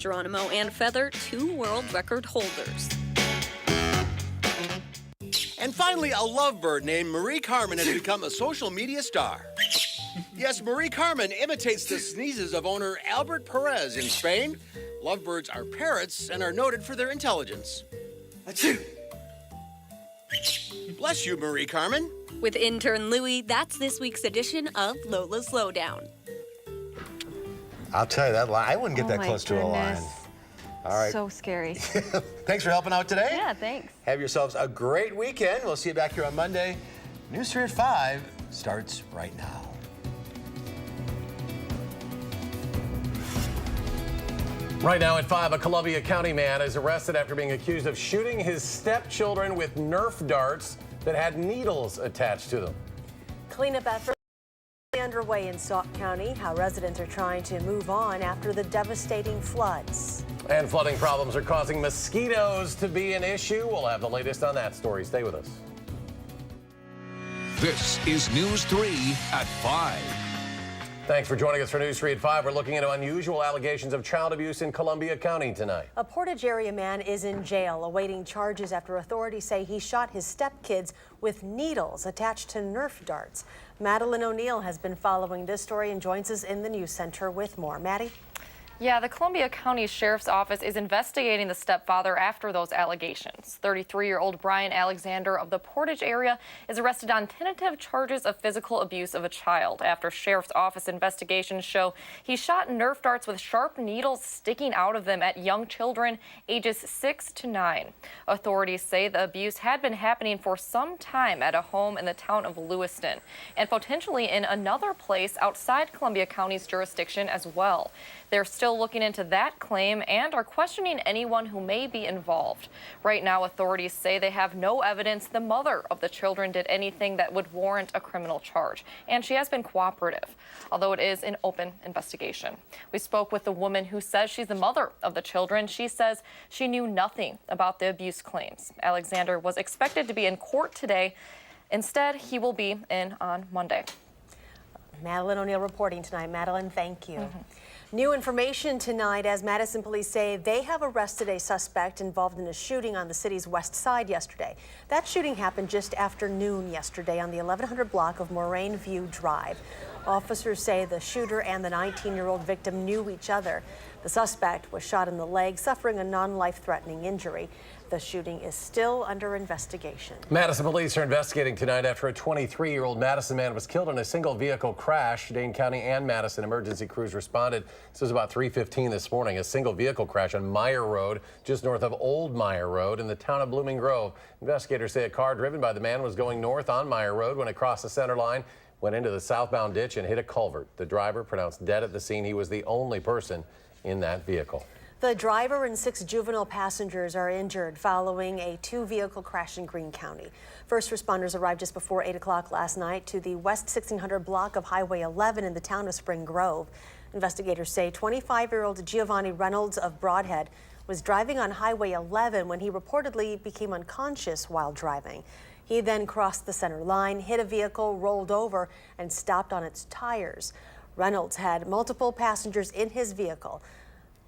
Geronimo and Feather, 2 world record holders. And finally, a lovebird named Marie Carmen has become a social media star. Yes, Marie Carmen imitates the sneezes of owner Albert Perez in Spain. Lovebirds are parrots and are noted for their intelligence. Achoo! Bless you, Marie Carmen. With intern Louie, that's this week's edition of Lola's Lowdown. I'll tell you, that line, I wouldn't get that close to a line. All right. So scary. Thanks for helping out today. Yeah, thanks. Have yourselves a great weekend. We'll see you back here on Monday. News 3 at 5 starts right now. Right now at 5, a Columbia County man is arrested after being accused of shooting his stepchildren with Nerf darts that had needles attached to them. Cleanup efforts underway in Sauk County. How residents are trying to move on after the devastating floods. And flooding problems are causing mosquitoes to be an issue. We'll have the latest on that story. Stay with us. This is News 3 at 5. Thanks for joining us for News 3 at 5. We're looking into unusual allegations of child abuse in Columbia County tonight. A Portage area man is in jail awaiting charges after authorities say he shot his stepkids with needles attached to Nerf darts. Madeline O'Neill has been following this story and joins us in the news center with more. Maddie? Yeah, the Columbia County Sheriff's Office is investigating the stepfather after those allegations. 33-year-old Brian Alexander of the Portage area is arrested on tentative charges of physical abuse of a child after Sheriff's Office investigations show he shot Nerf darts with sharp needles sticking out of them at young children ages 6 to 9. Authorities say the abuse had been happening for some time at a home in the town of Lewiston and potentially in another place outside Columbia County's jurisdiction as well. They're still looking into that claim and are questioning anyone who may be involved. Right now, authorities say they have no evidence the mother of the children did anything that would warrant a criminal charge, and she has been cooperative, although it is an open investigation. We spoke with the woman who says she's the mother of the children. She says she knew nothing about the abuse claims. Alexander was expected to be in court today. Instead, he will be in on Monday. Madeline O'Neill reporting tonight. Madeline, thank you. New information tonight as Madison police say they have arrested a suspect involved in a shooting on the city's west side yesterday. That shooting happened just after noon yesterday on the 1100 block of Moraine View Drive. Officers say the shooter and the 19-year-old victim knew each other. The suspect was shot in the leg, suffering a non-life-threatening injury. The shooting is still under investigation. Madison police are investigating tonight after a 23-year-old Madison man was killed in a single vehicle crash. Dane County and Madison emergency crews responded. This was about 3:15 this morning. A single vehicle crash on Meyer Road, just north of Old Meyer Road in the town of Blooming Grove. Investigators say a car driven by the man was going north on Meyer Road when it crossed the center line, went into the southbound ditch and hit a culvert. The driver pronounced dead at the scene. He was the only person in that vehicle. The driver and 6 juvenile passengers are injured following a 2-vehicle crash in Greene County. First responders arrived just before 8 o'clock last night to the West 1600 block of Highway 11 in the town of Spring Grove. Investigators say 25-year-old Giovanni Reynolds of Broadhead was driving on Highway 11 when he reportedly became unconscious while driving. He then crossed the center line, hit a vehicle, rolled over, and stopped on its tires. Reynolds had multiple passengers in his vehicle.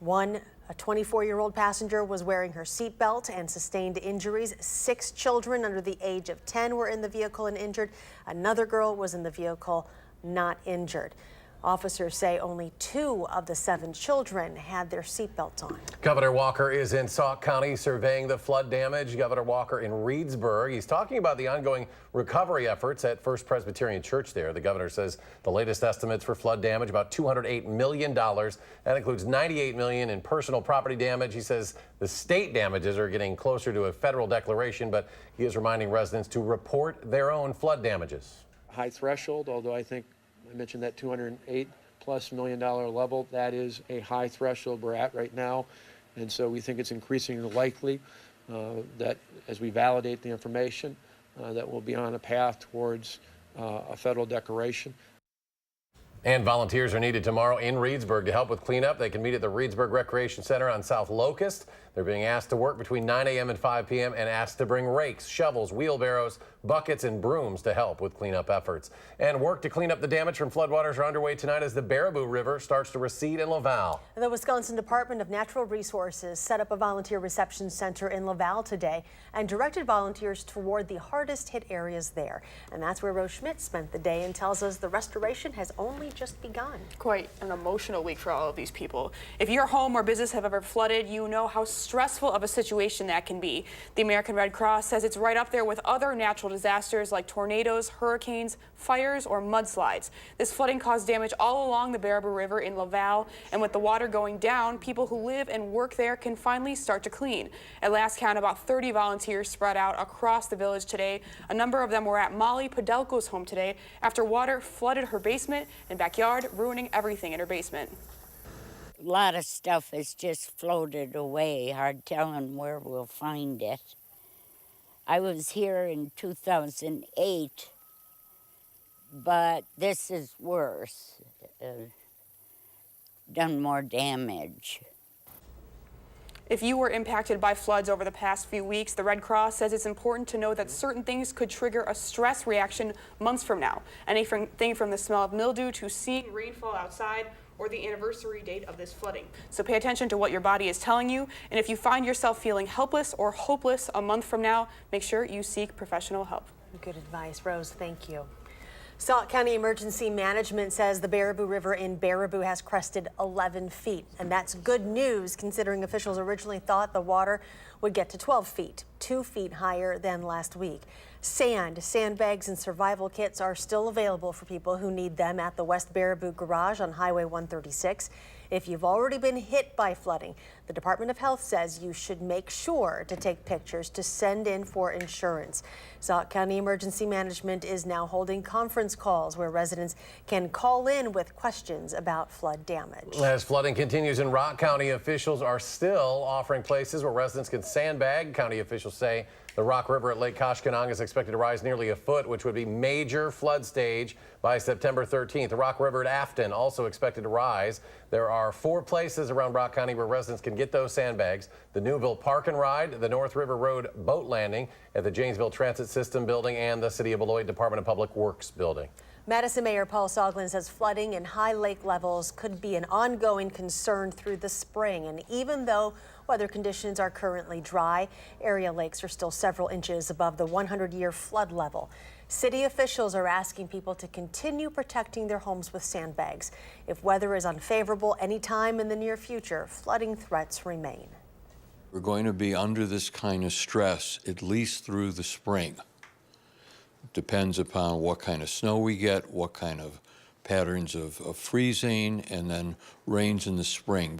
One, a 24-year-old passenger, was wearing her seatbelt and sustained injuries. 6 children under the age of 10 were in the vehicle and injured. Another girl was in the vehicle, not injured. Officers say only 2 of the 7 children had their seatbelts on. Governor Walker is in Sauk County surveying the flood damage. Governor Walker in Reedsburg. He's talking about the ongoing recovery efforts at First Presbyterian Church there. The governor says the latest estimates for flood damage, about $208 million. That includes $98 million in personal property damage. He says the state damages are getting closer to a federal declaration, but he is reminding residents to report their own flood damages. High threshold, although I think I mentioned that $208+ million level. That is a high threshold we're at right now. And so we think it's increasingly likely that as we validate the information, that we'll be on a path towards a federal declaration. And volunteers are needed tomorrow in Reedsburg to help with cleanup. They can meet at the Reedsburg Recreation Center on South Locust. They're being asked to work between 9 a.m. and 5 p.m. and asked to bring rakes, shovels, wheelbarrows, buckets, and brooms to help with cleanup efforts. And work to clean up the damage from floodwaters are underway tonight as the Baraboo River starts to recede in Laval. The Wisconsin Department of Natural Resources set up a volunteer reception center in Laval today and directed volunteers toward the hardest hit areas there. And that's where Rose Schmidt spent the day and tells us the restoration has only just begun. Quite an emotional week for all of these people. If your home or business have ever flooded, you know how stressful of a situation that can be. The American Red Cross says it's right up there with other natural disasters like tornadoes, hurricanes, fires, or mudslides. This flooding caused damage all along the Baraboo River in Laval, and with the water going down, people who live and work there can finally start to clean. At last count, about 30 volunteers spread out across the village today. A number of them were at Molly Podelko's home today after water flooded her basement and backyard, ruining everything in her basement. A lot of stuff has just floated away, hard telling where we'll find it. I was here in 2008, but this is worse, done more damage. If you were impacted by floods over the past few weeks, the Red Cross says it's important to know that certain things could trigger a stress reaction months from now. Anything from the smell of mildew to seeing rainfall outside or the anniversary date of this flooding. So pay attention to what your body is telling you, and if you find yourself feeling helpless or hopeless a month from now, make sure you seek professional help. Good advice, Rose. Thank you. Sauk County Emergency Management says the Baraboo River in Baraboo has crested 11 feet. And that's good news considering officials originally thought the water would get to 12 feet, 2 feet higher than last week. Sandbags, and survival kits are still available for people who need them at the West Baraboo Garage on Highway 136. If you've already been hit by flooding, the Department of Health says you should make sure to take pictures to send in for insurance. Sauk County Emergency Management is now holding conference calls where residents can call in with questions about flood damage. As flooding continues in Rock County, officials are still offering places where residents can sandbag. County officials say the Rock River at Lake Koshkonong is expected to rise nearly a foot, which would be major flood stage by September 13th. The Rock River at Afton also expected to rise. There are 4 places around Rock County where residents can get those sandbags: the Newville Park and Ride, the North River Road boat landing at the Janesville Transit System building, and the City of Beloit Department of Public Works building. Madison Mayor Paul Soglin says flooding and high lake levels could be an ongoing concern through the spring. And even though weather conditions are currently dry, area lakes are still several inches above the 100-year flood level. City officials are asking people to continue protecting their homes with sandbags. If weather is unfavorable anytime in the near future, flooding threats remain. We're going to be under this kind of stress at least through the spring. Depends upon what kind of snow we get, what kind of patterns of freezing, and then rains in the spring.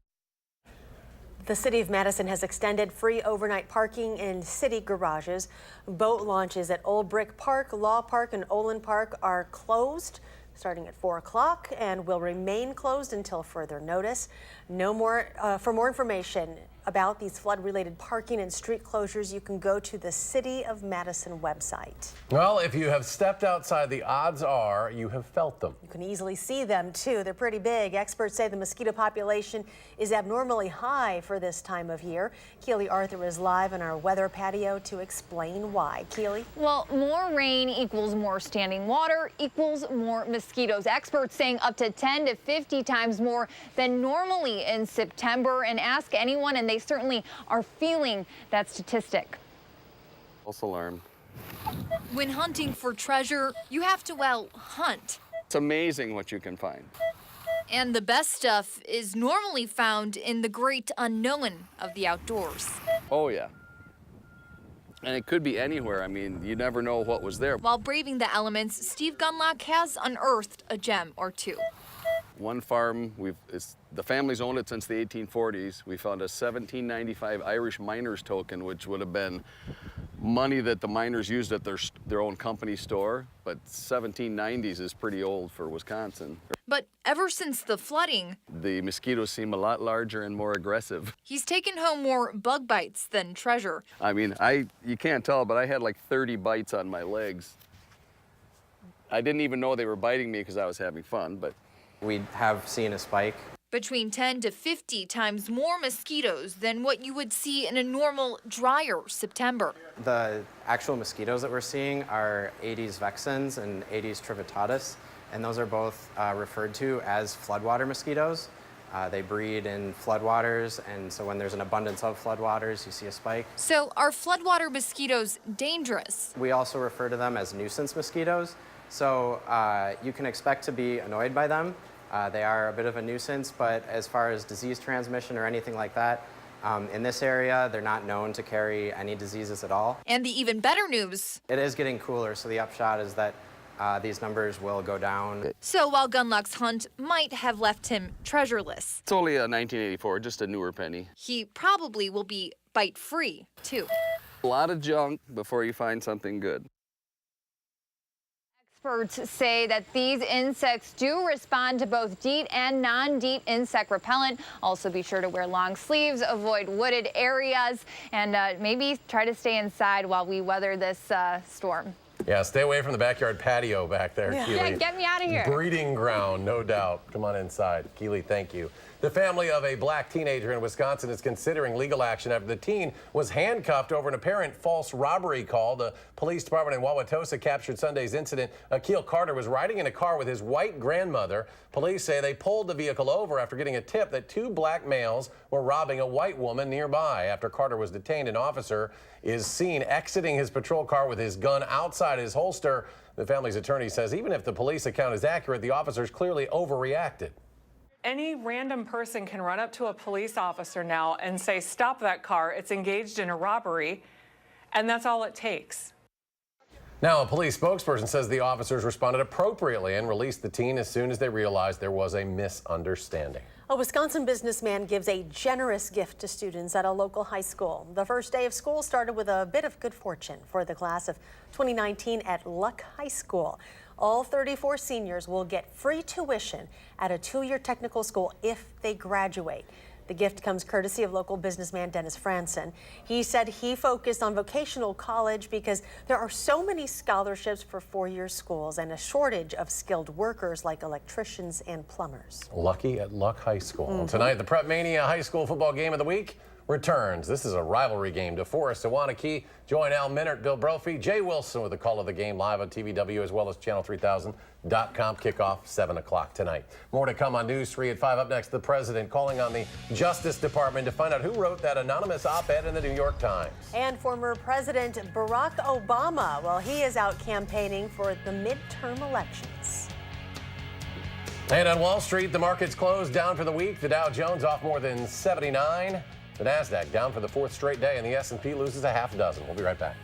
The City of Madison has extended free overnight parking in city garages. Boat launches at Old Brick Park, Law Park, and Olin Park are closed starting at 4 o'clock and will remain closed until further notice. For more information about these flood-related parking and street closures, you can go to the City of Madison website. Well, if you have stepped outside, the odds are you have felt them. You can easily see them, too. They're pretty big. Experts say the mosquito population is abnormally high for this time of year. Keely Arthur is live on our weather patio to explain why. Keely? Well, more rain equals more standing water equals more mosquitoes. Experts saying up to 10 to 50 times more than normally in September. And ask anyone, and they certainly are feeling that statistic. False alarm. When hunting for treasure, you have to, well, hunt. It's amazing what you can find. And the best stuff is normally found in the great unknown of the outdoors. Oh, yeah. And it could be anywhere. I mean, you never know what was there. While braving the elements, Steve Gunlock has unearthed a gem or two. One farm, the family's owned it since the 1840s. We found a 1795 Irish miner's token, which would have been money that the miners used at their own company store. But 1790s is pretty old for Wisconsin. But ever since the flooding, the mosquitoes seem a lot larger and more aggressive. He's taken home more bug bites than treasure. I mean, you can't tell, but I had like 30 bites on my legs. I didn't even know they were biting me because I was having fun, but We have seen a spike. Between 10 to 50 times more mosquitoes than what you would see in a normal, drier September. The actual mosquitoes that we're seeing are Aedes vexans and Aedes trivitatis, and those are both referred to as floodwater mosquitoes. They breed in floodwaters, and so when there's an abundance of floodwaters, you see a spike. So are floodwater mosquitoes dangerous? We also refer to them as nuisance mosquitoes, so you can expect to be annoyed by them. They are a bit of a nuisance, but as far as disease transmission or anything like that, in this area, they're not known to carry any diseases at all. And the even better news. It is getting cooler, so the upshot is that these numbers will go down. So while Gunlock's hunt might have left him treasureless, It's only a 1984, just a newer penny. he probably will be bite-free, too. A lot of junk before you find something good. Experts say that these insects do respond to both DEET and non-DEET insect repellent. Also, be sure to wear long sleeves, avoid wooded areas, and maybe try to stay inside while we weather this storm. Yeah, stay away from the backyard patio back there, Keely. Yeah, get me out of here. Breeding ground, no doubt. Come on inside. Keely, thank you. The family of a black teenager in Wisconsin is considering legal action after the teen was handcuffed over an apparent false robbery call. The police department in Wauwatosa captured Sunday's incident. Akil Carter was riding in a car with his white grandmother. Police say they pulled the vehicle over after getting a tip that two black males were robbing a white woman nearby. After Carter was detained, an officer is seen exiting his patrol car with his gun outside his holster. The family's attorney says even if the police account is accurate, the officers clearly overreacted. Any random person can run up to a police officer now and say, stop that car, it's engaged in a robbery, and that's all it takes. Now, a police spokesperson says the officers responded appropriately and released the teen as soon as they realized there was a misunderstanding. A Wisconsin businessman gives a generous gift to students at a local high school. The first day of school started with a bit of good fortune for the class of 2019 at Luck High School. All 34 seniors will get free tuition at a 2-year technical school if they graduate. The gift comes courtesy of local businessman Dennis Franson. He said he focused on vocational college because there are so many scholarships for 4-year schools and a shortage of skilled workers like electricians and plumbers. Lucky at Luck High School. Tonight, the Prep Mania High School football game of the week returns. This is a rivalry game. DeForest, Sewanakee. Join Al Minert, Bill Brophy, Jay Wilson with the call of the game live on TVW as well as channel3000.com. Kickoff 7 o'clock tonight. More to come on News 3 at 5. Up next, the president calling on the Justice Department to find out who wrote that anonymous op-ed in the New York Times. And former President Barack Obama, well, he is out campaigning for the midterm elections. And on Wall Street, the markets closed down for the week. The Dow Jones off more than 79. The Nasdaq down for the 4th straight day, and the S&P loses a half dozen. We'll be right back.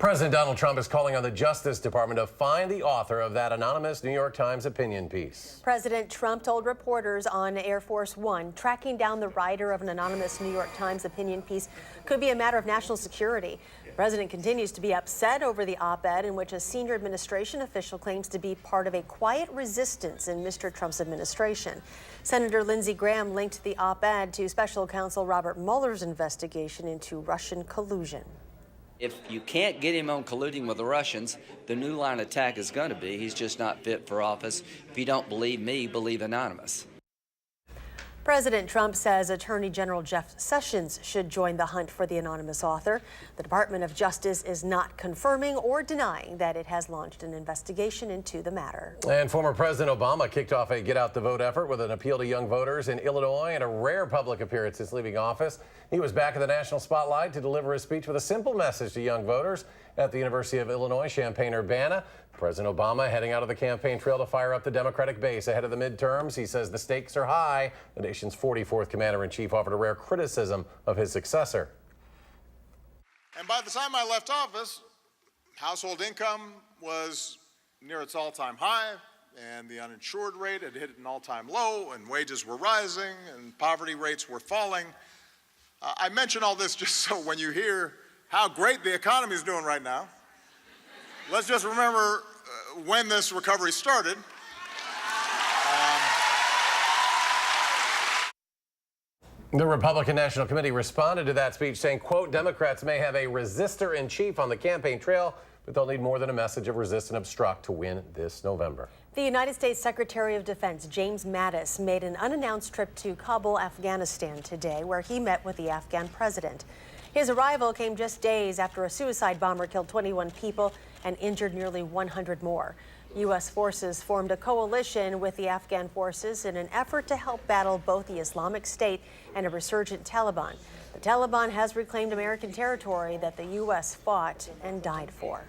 President Donald Trump is calling on the Justice Department to find the author of that anonymous New York Times opinion piece. President Trump told reporters on Air Force One tracking down the writer of an anonymous New York Times opinion piece could be a matter of national security. The president continues to be upset over the op-ed in which a senior administration official claims to be part of a quiet resistance in Mr. Trump's administration. Senator Lindsey Graham linked the op-ed to special counsel Robert Mueller's investigation into Russian collusion. If you can't get him on colluding with the Russians, the new line of attack is going to be he's just not fit for office. If you don't believe me, believe Anonymous. President Trump says Attorney General Jeff Sessions should join the hunt for the anonymous author. The Department of Justice is not confirming or denying that it has launched an investigation into the matter. And former President Obama kicked off a Get Out the Vote effort with an appeal to young voters in Illinois and a rare public appearance since leaving office. He was back in the national spotlight to deliver his speech with a simple message to young voters at the University of Illinois Champaign-Urbana. President Obama heading out of the campaign trail to fire up the Democratic base ahead of the midterms. He says the stakes are high. The nation's 44th commander-in-chief offered a rare criticism of his successor. And by the time I left office, household income was near its all-time high, and the uninsured rate had hit an all-time low, and wages were rising, and poverty rates were falling. I mention all this just so when you hear how great the economy is doing right now, let's just remember when this recovery started. The Republican National Committee responded to that speech saying, quote, Democrats may have a resistor-in-chief on the campaign trail, but they'll need more than a message of resist and obstruct to win this November. The United States Secretary of Defense James Mattis made an unannounced trip to Kabul, Afghanistan today, where he met with the Afghan president. His arrival came just days after a suicide bomber killed 21 people and injured nearly 100 more. U.S. forces formed a coalition with the Afghan forces in an effort to help battle both the Islamic State and a resurgent Taliban. The Taliban has reclaimed American territory that the U.S. fought and died for.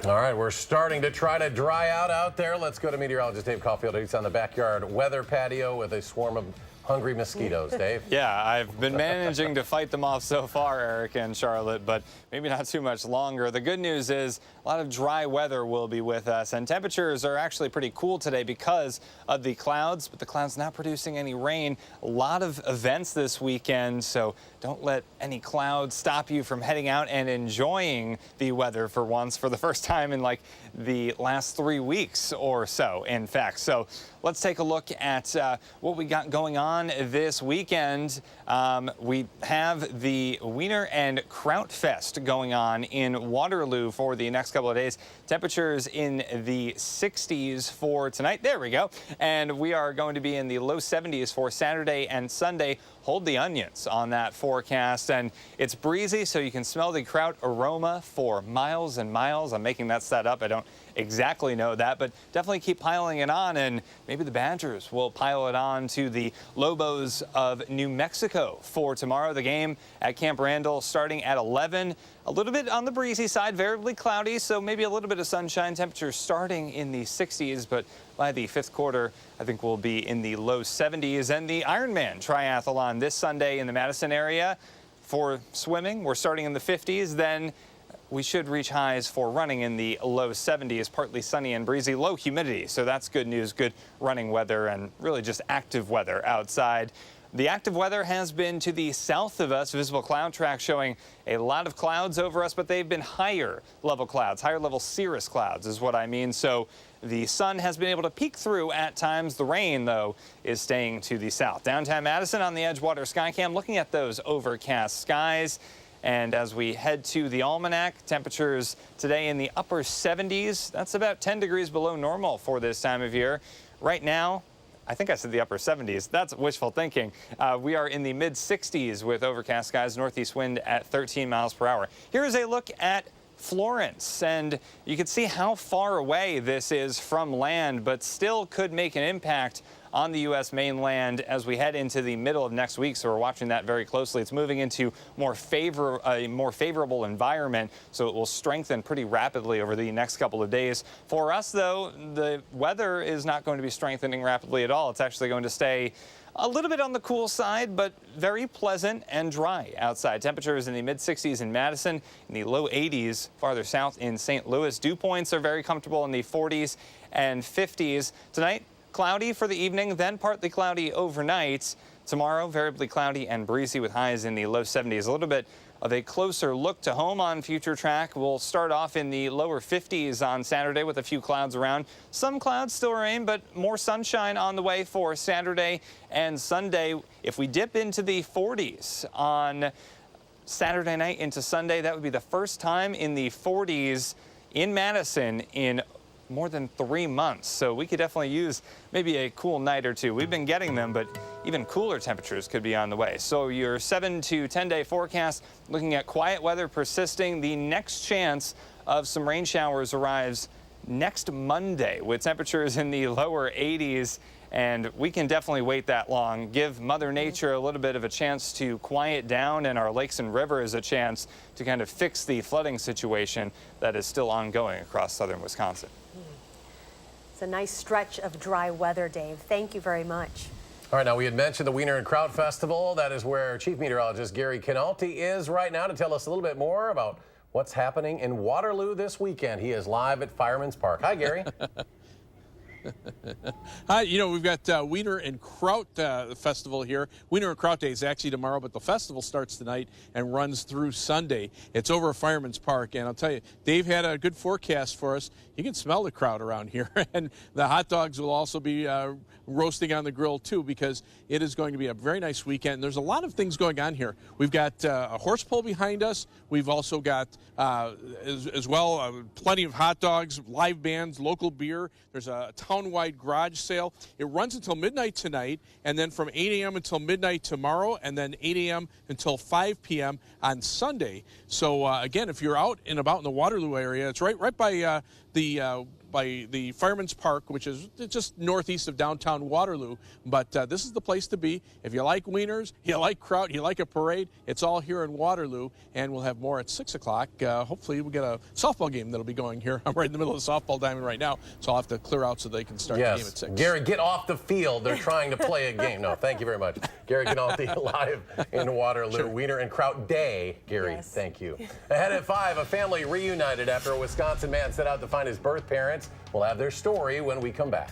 All right, we're starting to try to dry out there. Let's go to meteorologist Dave Caulfield. He's on the backyard weather patio with a swarm of hungry mosquitoes. Dave? Yeah, I've been managing to fight them off so far, Eric and Charlotte, but maybe not too much longer. The good news is a lot of dry weather will be with us, and temperatures are actually pretty cool today because of the clouds, but the clouds not producing any rain. A lot of events this weekend, so don't let any clouds stop you from heading out and enjoying the weather for once, for the first time in like the last 3 weeks or so, in fact. So let's take a look at what we got going on this weekend. We have the Wiener and Kraut Fest going on in Waterloo for the next couple of days. Temperatures in the 60s for tonight. There we go. And we are going to be in the low 70s for Saturday and Sunday. Hold the onions on that forecast. And it's breezy, so you can smell the kraut aroma for miles and miles. I'm making that set up. I don't exactly know that, but definitely keep piling it on, and maybe the Badgers will pile it on to the Lobos of New Mexico for tomorrow. The game at Camp Randall starting at 11. A little bit on the breezy side, variably cloudy, so maybe a little bit of sunshine. Temperatures starting in the 60s, but by the fifth quarter, I think we'll be in the low 70s. And the Ironman triathlon this Sunday in the Madison area for swimming, we're starting in the 50s. Then we should reach highs for running in the low 70s, partly sunny and breezy, low humidity. So that's good news, good running weather, and really just active weather outside. The active weather has been to the south of us. Visible cloud track showing a lot of clouds over us, but they've been higher level clouds, higher level cirrus clouds is what I mean. So the sun has been able to peek through at times. The rain, though, is staying to the south. Downtown Madison on the Edgewater Skycam, looking at those overcast skies. And as we head to the almanac, temperatures today in the upper 70s. That's about 10 degrees below normal for this time of year. Right now, I think I said the upper 70s. That's wishful thinking. We are in the mid 60s with overcast skies, northeast wind at 13 miles per hour. Here's a look at Florence, and you can see how far away this is from land, but still could make an impact on the U.S. mainland as we head into the middle of next week. So we're watching that very closely. It's moving into a more favorable environment, so it will strengthen pretty rapidly over the next couple of days. For us, though, the weather is not going to be strengthening rapidly at all. It's actually going to stay a little bit on the cool side, but very pleasant and dry outside. Temperatures in the mid-60s in Madison, in the low 80s farther south in St. Louis. Dew points are very comfortable in the 40s and 50s. Tonight, cloudy for the evening, then partly cloudy overnight. Tomorrow, variably cloudy and breezy with highs in the low 70s. A little bit of a closer look to home on Future Track. We'll start off in the lower 50s on Saturday with a few clouds around. Some clouds still remain, but more sunshine on the way for Saturday and Sunday. If we dip into the 40s on Saturday night into Sunday, that would be the first time in the 40s in Madison in more than 3 months. So we could definitely use maybe a cool night or two. We've been getting them, but even cooler temperatures could be on the way. So your 7 to 10 day forecast looking at quiet weather persisting. The next chance of some rain showers arrives next Monday with temperatures in the lower 80s. And we can definitely wait that long, give Mother Nature a little bit of a chance to quiet down and our lakes and rivers a chance to kind of fix the flooding situation that is still ongoing across southern Wisconsin. It's a nice stretch of dry weather, Dave. Thank you very much. All right, now we had mentioned the Wiener and Kraut Festival. That is where Chief Meteorologist Gary Canalti is right now to tell us a little bit more about what's happening in Waterloo this weekend. He is live at Fireman's Park. Hi, Gary. Hi, we've got Wiener and Kraut Festival here. Wiener and Kraut Day is actually tomorrow, but the festival starts tonight and runs through Sunday. It's over at Fireman's Park, and I'll tell you, Dave had a good forecast for us. You can smell the crowd around here, and the hot dogs will also be roasting on the grill, too, because it is going to be a very nice weekend. There's a lot of things going on here. We've got a horse pull behind us. We've also got, as well, plenty of hot dogs, live bands, local beer. There's a town-wide garage sale. It runs until midnight tonight, and then from 8 a.m. until midnight tomorrow, and then 8 a.m. until 5 p.m. on Sunday. So, again, if you're out and about in the Waterloo area, it's right by the Fireman's Park, which is just northeast of downtown Waterloo. But this is the place to be. If you like wieners, you like kraut, you like a parade, it's all here in Waterloo. And we'll have more at 6 o'clock. Hopefully we'll get a softball game that'll be going here. I'm right in the middle of the softball diamond right now, so I'll have to clear out so they can start the game at 6. Gary, get off the field. They're trying to play a game. No, thank you very much. Gary Canalti live in Waterloo. Sure. Wiener and Kraut Day. Gary, Thank you. Ahead at 5, a family reunited after a Wisconsin man set out to find his birth parents. We'll have their story when we come back.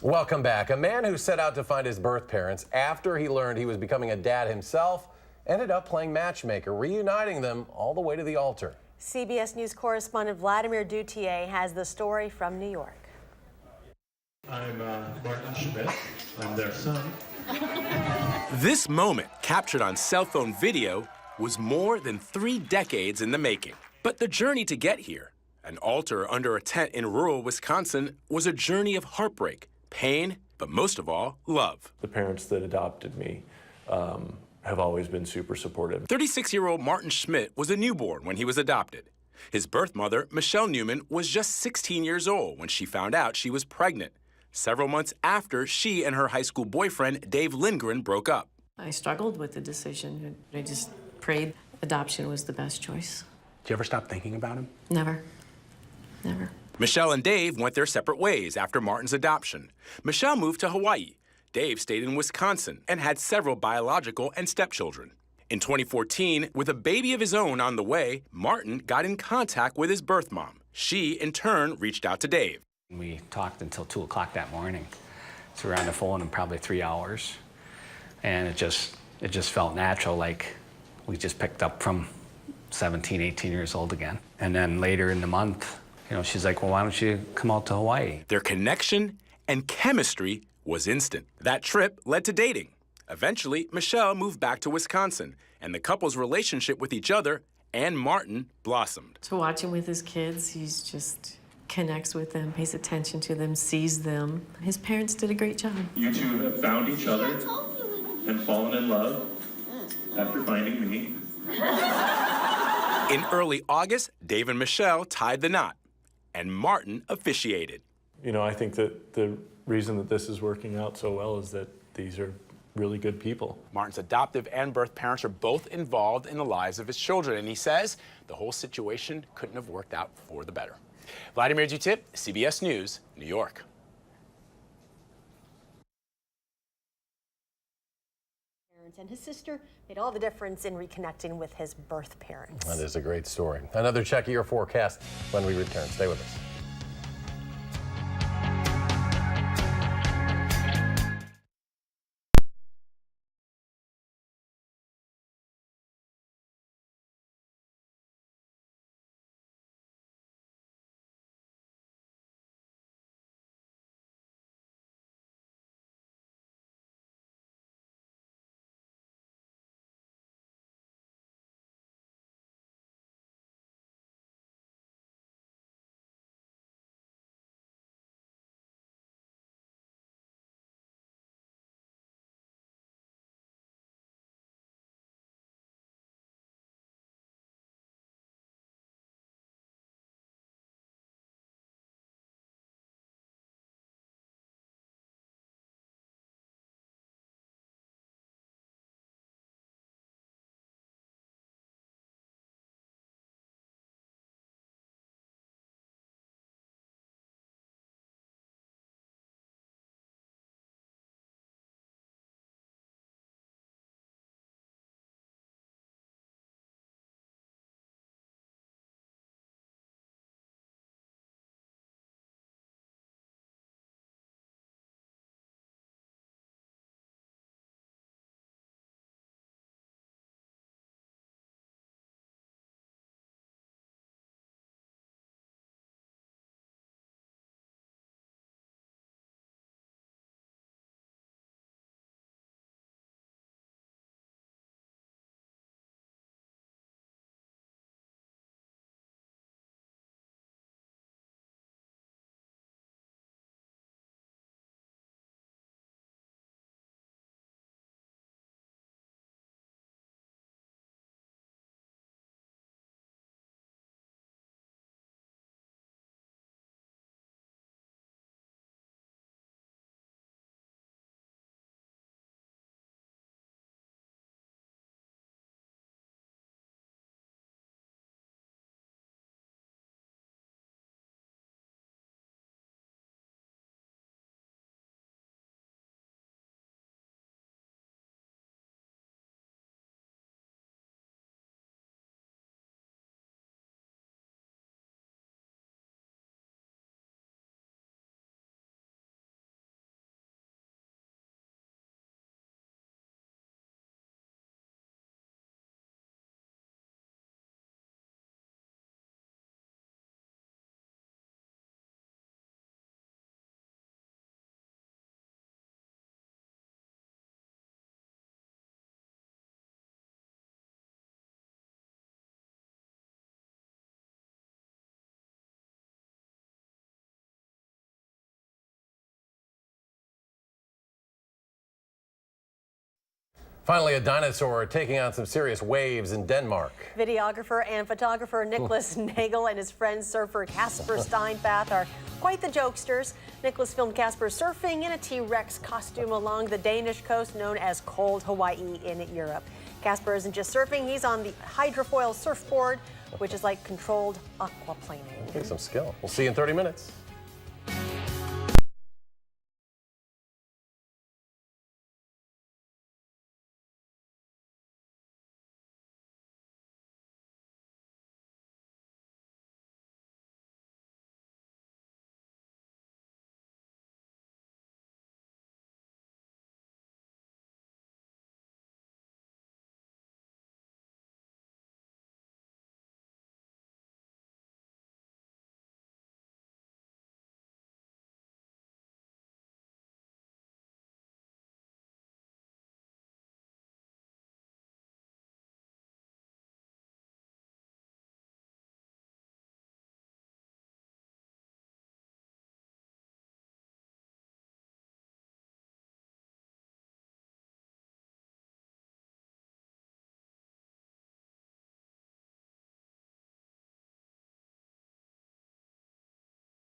Welcome back. A man who set out to find his birth parents after he learned he was becoming a dad himself ended up playing matchmaker, reuniting them all the way to the altar. CBS News correspondent Vladimir Duthier has the story from New York. I'm Martin Schmidt. I'm their son. This moment, captured on cell phone video, was more than 3 decades in the making. But the journey to get here, an altar under a tent in rural Wisconsin, was a journey of heartbreak, pain, but most of all, love. The parents that adopted me have always been super supportive. 36-year-old Martin Schmidt was a newborn when he was adopted. His birth mother, Michelle Newman, was just 16 years old when she found out she was pregnant, several months after she and her high school boyfriend, Dave Lindgren, broke up. I struggled with the decision. I just prayed adoption was the best choice. Did you ever stop thinking about him? Never. Never. Michelle and Dave went their separate ways after Martin's adoption. Michelle moved to Hawaii. Dave stayed in Wisconsin and had several biological and stepchildren. In 2014, with a baby of his own on the way, Martin got in contact with his birth mom. She, in turn, reached out to Dave. We talked until 2 o'clock that morning. So we were on the phone in probably 3 hours. And it just felt natural, like we just picked up from 17, 18 years old again. And then later in the month, she's like, well, why don't you come out to Hawaii? Their connection and chemistry was instant. That trip led to dating. Eventually, Michelle moved back to Wisconsin, and the couple's relationship with each other and Martin blossomed. To watch him with his kids, he's just connects with them, pays attention to them, sees them. His parents did a great job. You two have found each other and fallen in love after finding me. In early August, Dave and Michelle tied the knot, and Martin officiated. I think that the reason that this is working out so well is that these are really good people. Martin's adoptive and birth parents are both involved in the lives of his children, and he says the whole situation couldn't have worked out for the better. Vladimir Duthier, CBS News, New York. And his sister made all the difference in reconnecting with his birth parents. That is a great story. Another check of your forecast when we return. Stay with us. Finally, a dinosaur taking on some serious waves in Denmark. Videographer and photographer Nicholas Nagel and his friend surfer Casper Steinfath are quite the jokesters. Nicholas filmed Casper surfing in a T-Rex costume along the Danish coast known as Cold Hawaii in Europe. Casper isn't just surfing, he's on the hydrofoil surfboard, which is like controlled aquaplaning. Take some skill. We'll see you in 30 minutes.